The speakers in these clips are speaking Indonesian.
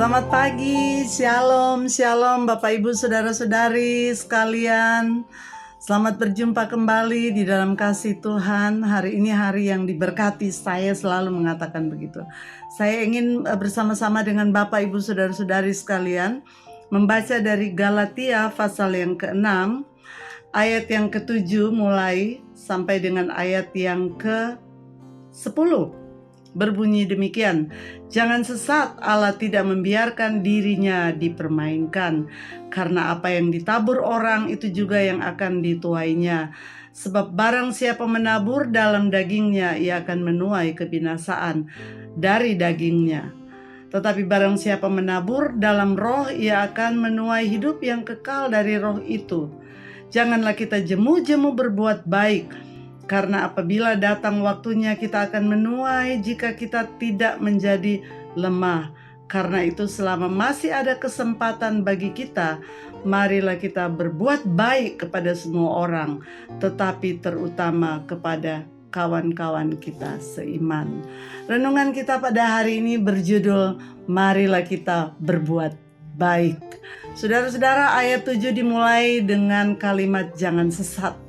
Selamat pagi, shalom, shalom Bapak Ibu Saudara-saudari sekalian. Selamat berjumpa kembali di dalam kasih Tuhan. Hari ini hari yang diberkati, saya selalu mengatakan begitu. Saya ingin bersama-sama dengan Bapak Ibu Saudara-saudari sekalian membaca dari Galatia pasal yang ke-6, ayat yang ke-7 mulai sampai dengan ayat yang ke-10. Berbunyi demikian, jangan sesat, Allah tidak membiarkan dirinya dipermainkan, karena apa yang ditabur orang itu juga yang akan dituainya. Sebab barang siapa menabur dalam dagingnya, ia akan menuai kebinasaan dari dagingnya. Tetapi barang siapa menabur dalam roh, ia akan menuai hidup yang kekal dari roh itu. Janganlah kita jemu-jemu berbuat baik, karena apabila datang waktunya kita akan menuai jika kita tidak menjadi lemah. Karena itu selama masih ada kesempatan bagi kita, marilah kita berbuat baik kepada semua orang, tetapi terutama kepada kawan-kawan kita seiman. Renungan kita pada hari ini berjudul, marilah kita berbuat baik. Saudara-saudara, ayat 7 dimulai dengan kalimat jangan sesat.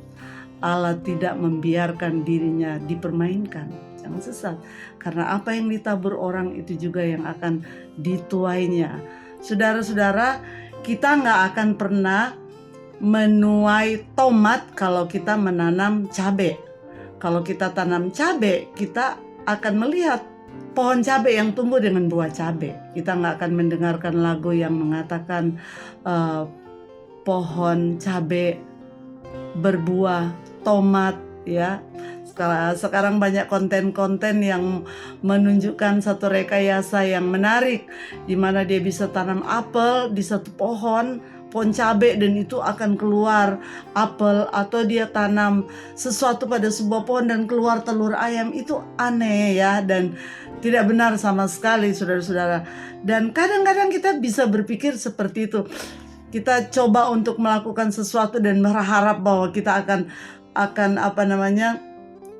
Allah tidak membiarkan dirinya dipermainkan. Jangan sesat, karena apa yang ditabur orang itu juga yang akan dituainya. Saudara-saudara, kita nggak akan pernah menuai tomat kalau kita menanam cabai. Kalau kita tanam cabai, kita akan melihat pohon cabai yang tumbuh dengan buah cabai. Kita nggak akan mendengarkan lagu yang mengatakan pohon cabai berbuah tomat, ya. Sekarang banyak konten-konten yang menunjukkan satu rekayasa yang menarik, di mana dia bisa tanam apel di satu pohon cabai dan itu akan keluar apel, atau dia tanam sesuatu pada sebuah pohon dan keluar telur ayam. Itu aneh, ya, dan tidak benar sama sekali, saudara-saudara. Dan kadang-kadang kita bisa berpikir seperti itu. Kita coba untuk melakukan sesuatu dan berharap bahwa kita akan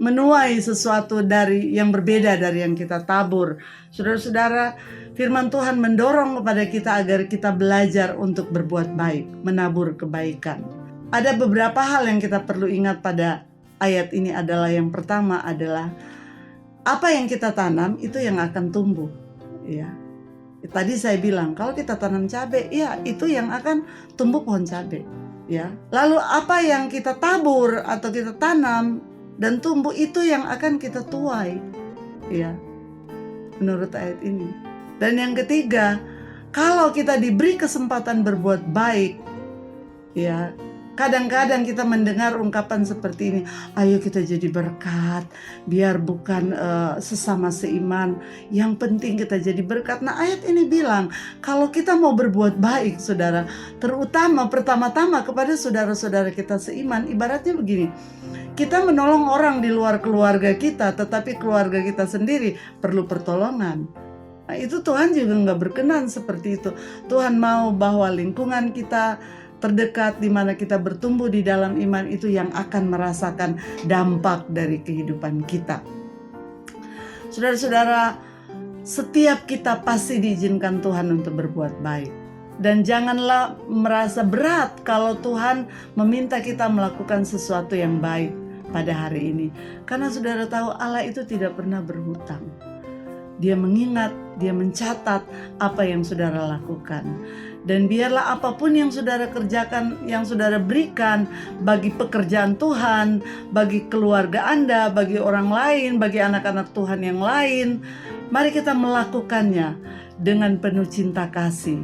menuai sesuatu dari yang berbeda dari yang kita tabur. Saudara-saudara, firman Tuhan mendorong kepada kita agar kita belajar untuk berbuat baik, menabur kebaikan. Ada beberapa hal yang kita perlu ingat pada ayat ini adalah, yang pertama adalah apa yang kita tanam itu yang akan tumbuh, ya. Tadi saya bilang kalau kita tanam cabai, ya itu yang akan tumbuh pohon cabai, ya. Lalu apa yang kita tabur atau kita tanam dan tumbuh itu yang akan kita tuai, ya, menurut ayat ini. Dan yang ketiga, kalau kita diberi kesempatan berbuat baik, ya, kadang-kadang kita mendengar ungkapan seperti ini, ayo kita jadi berkat, biar bukan sesama seiman, yang penting kita jadi berkat. Nah, ayat ini bilang, kalau kita mau berbuat baik, saudara, terutama pertama-tama kepada saudara-saudara kita seiman, ibaratnya begini, kita menolong orang di luar keluarga kita, tetapi keluarga kita sendiri perlu pertolongan. Nah, itu Tuhan juga nggak berkenan seperti itu. Tuhan mau bahwa lingkungan kita terdekat di mana kita bertumbuh di dalam iman itu yang akan merasakan dampak dari kehidupan kita. Saudara-saudara, setiap kita pasti diizinkan Tuhan untuk berbuat baik. Dan janganlah merasa berat kalau Tuhan meminta kita melakukan sesuatu yang baik pada hari ini. Karena saudara tahu Allah itu tidak pernah berhutang. Dia mengingat, dia mencatat apa yang saudara lakukan. Dan biarlah apapun yang saudara kerjakan, yang saudara berikan bagi pekerjaan Tuhan, bagi keluarga Anda, bagi orang lain, bagi anak-anak Tuhan yang lain, mari kita melakukannya dengan penuh cinta kasih.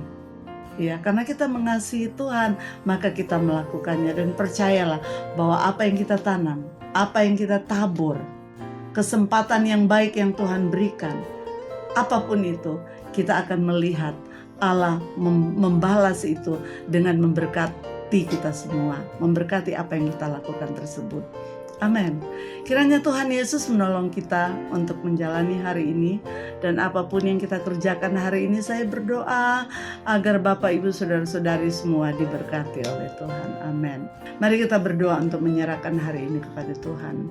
Ya, karena kita mengasihi Tuhan, maka kita melakukannya. Dan percayalah bahwa apa yang kita tanam, apa yang kita tabur, kesempatan yang baik yang Tuhan berikan, apapun itu, kita akan melihat Allah membalas itu dengan memberkati kita semua, memberkati apa yang kita lakukan tersebut. Amin. Kiranya Tuhan Yesus menolong kita untuk menjalani hari ini, dan apapun yang kita kerjakan hari ini, saya berdoa agar Bapak Ibu Saudara-saudari semua diberkati oleh Tuhan. Amin. Mari kita berdoa untuk menyerahkan hari ini kepada Tuhan.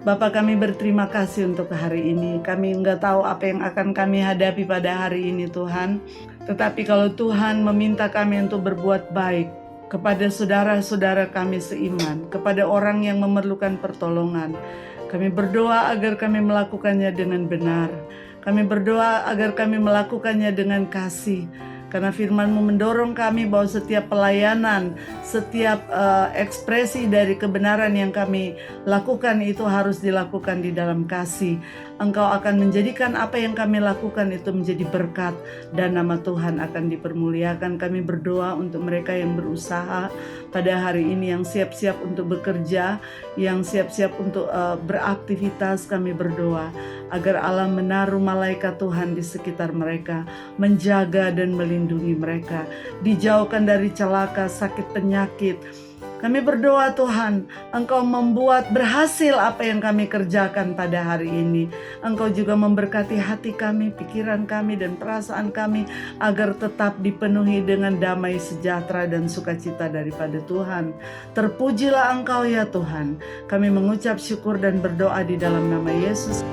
Bapa, kami berterima kasih untuk hari ini. Kami nggak tahu apa yang akan kami hadapi pada hari ini Tuhan. Tetapi kalau Tuhan meminta kami untuk berbuat baik kepada saudara-saudara kami seiman, kepada orang yang memerlukan pertolongan, kami berdoa agar kami melakukannya dengan benar. Kami berdoa agar kami melakukannya dengan kasih. Karena firman-Mu mendorong kami bahwa setiap pelayanan, setiap ekspresi dari kebenaran yang kami lakukan itu harus dilakukan di dalam kasih. Engkau akan menjadikan apa yang kami lakukan itu menjadi berkat dan nama Tuhan akan dipermuliakan. Kami berdoa untuk mereka yang berusaha pada hari ini, yang siap-siap untuk bekerja, yang siap-siap untuk beraktivitas. Kami berdoa agar Allah menaruh malaikat Tuhan di sekitar mereka, menjaga dan melindungi mereka, dijauhkan dari celaka, sakit, penyakit. Kami berdoa Tuhan, Engkau membuat berhasil apa yang kami kerjakan pada hari ini. Engkau juga memberkati hati kami, pikiran kami, dan perasaan kami agar tetap dipenuhi dengan damai, sejahtera, dan sukacita daripada Tuhan. Terpujilah Engkau ya Tuhan. Kami mengucap syukur dan berdoa di dalam nama Yesus.